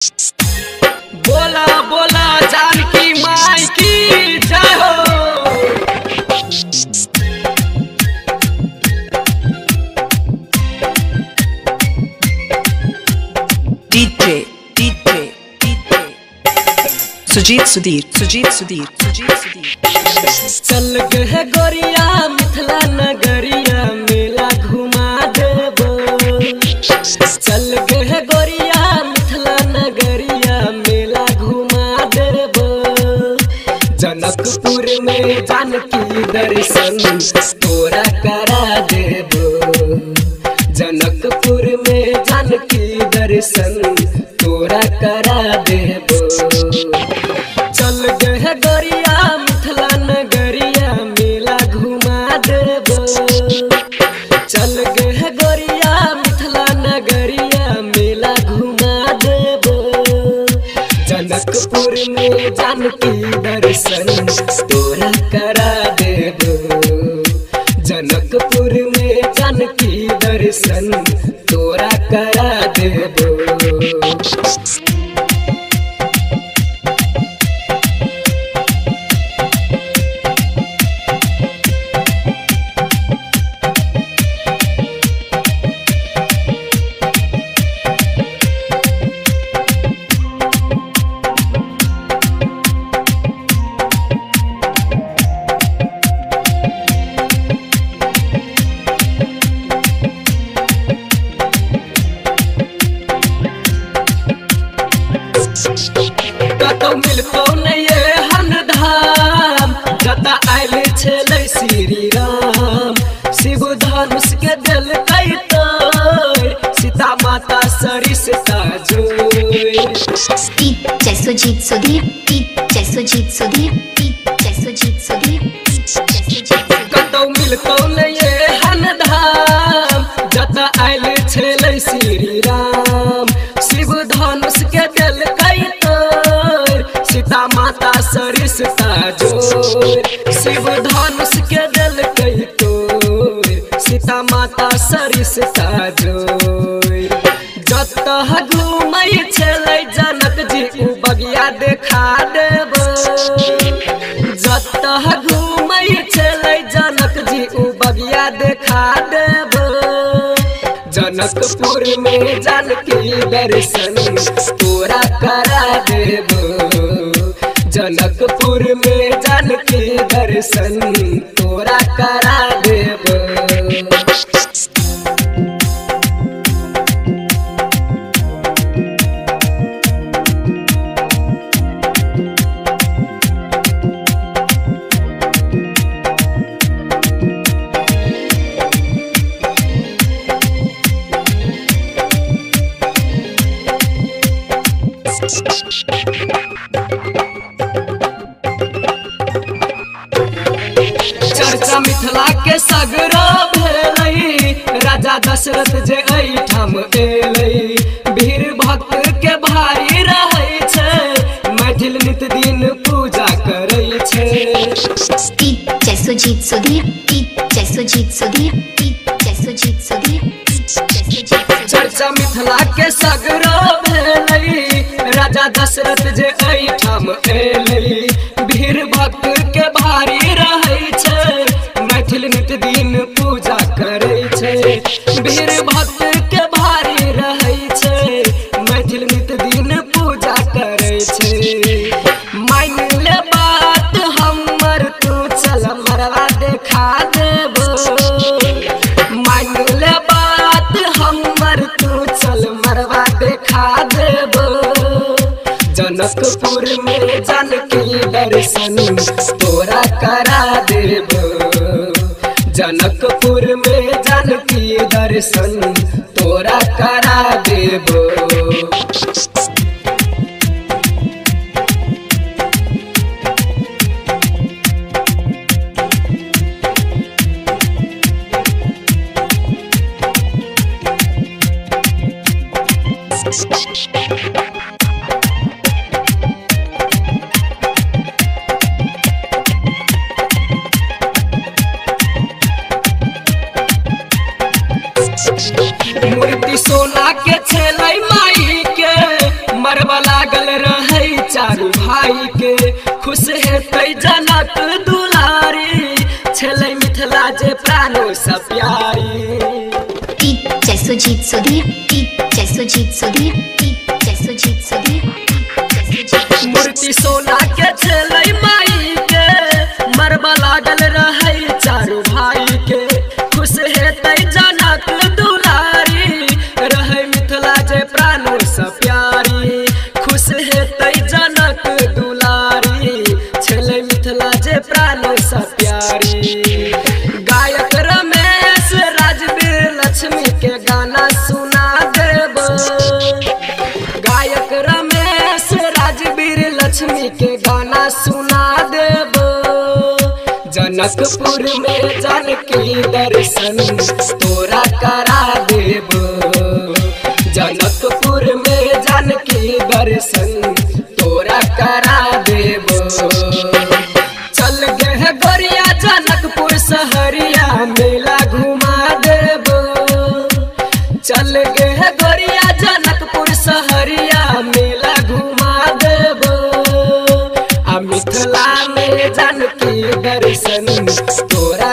बोला बोला जानकी माई की जय हो। DJ सुजीत सुधीर चल गए गोरिया मिथिला नगरिया मेला घुमा देबो। चल गए गोरिया मिथिला नगरिया मेला घुमा देबो। जनकपुर में जानकी दर्शन तोरा करा देबो। जनकपुर में जानकी दर्शन तोरा करा देबो। चल गए गोरिया मिथिला नगरिया मेला घुमा देबो। चल गए गोरिया मिथिला नगरिया मेला घुमा देबो। जनकपुर में जानकी दर्शन तोरा करा देबो। जनकपुर में जानकी दर्शन तोरा करा देबो। कतौ मिलतो नहीं हन धाम जता आयल छलै श्री राम। शिव धनुष के दिल कैतो सीता माता सरिस्ता जोई। सुजीत सुधीर कतौ मिलतो नहीं हन धाम जता आयल छलै श्री राम। शिव धनुष के दिल कैतो सीता माता सरिस्ता जोर। शिव धनुष के दिल कैतो सीता माता सरिस्ता जोर। जतः घूमै छलै जनक जी उ बगिया देखा देबो। जतः घूमै छलै जनक जी उ बगिया देखा देबो। जनकपुर में जानकी दर्शन तोरा करा देबो। जनकपुर में जानकी दर्शन तोरा करा देबो। चर्चा मिथिला के सगरो भेलै राजा दशरथ जे एठाम एलै। भीड़ भक्त के भारी रहै छै मैथिल नित दिन पूजा करै छै। सुजीत सुधीर चर्चा मिथिला के सगरो भेलै राजा दशरथ जे एठाम एलै। भीड़ भक्त के भारी रहै छै मैथिल नित दिन पूजा करै छै। भीड़ भक्त के भारी रहै छै मैथिल नित दिन पूजा करै छै। मान ले बात हमर तू चल मरवा देखा देबो। मान ले बात हमर तू चल मरवा देखा देबो। जनकपुर में जानकी दर्शन तोरा करा देबो। जनकपुर में जानकी दर्शन तोरा करा देबो। मूर्ति सोना के छलै भाई के खुश हेतै जनक दुलारी छलै मिथिला जे प्राणो सँ प्यारी DJ Sujit Sudhir DJ Sujit Sudhir DJ Sujit Sudhir मूर्ति सोना के छलै माई के मरबा लागल रहै चारू भाई के खुश हेतै जनक दुलारी रहै मिथिला जे प्राणो सँ प्यारी खुश हेतै जनक दुलारी छलै मिथिला जे प्राणो सँ प्यारी गायक रमेश राजवीर लक्ष्मी के गाना सुना देब गायक रमेश राजवीर लक्ष्मी के गाना सुना देब जनकपुर में जानकी दर्शन तोरा करा देब जनकपुर में जानकी दर्शन तोरा करा देब चल गे गोरिया जनकपुर सहरिया मेला घुमा देब चल गे गोरिया जनकपुर सहरिया मेला घुमा देब आ मिथिला में जानकी दर्शन तोरा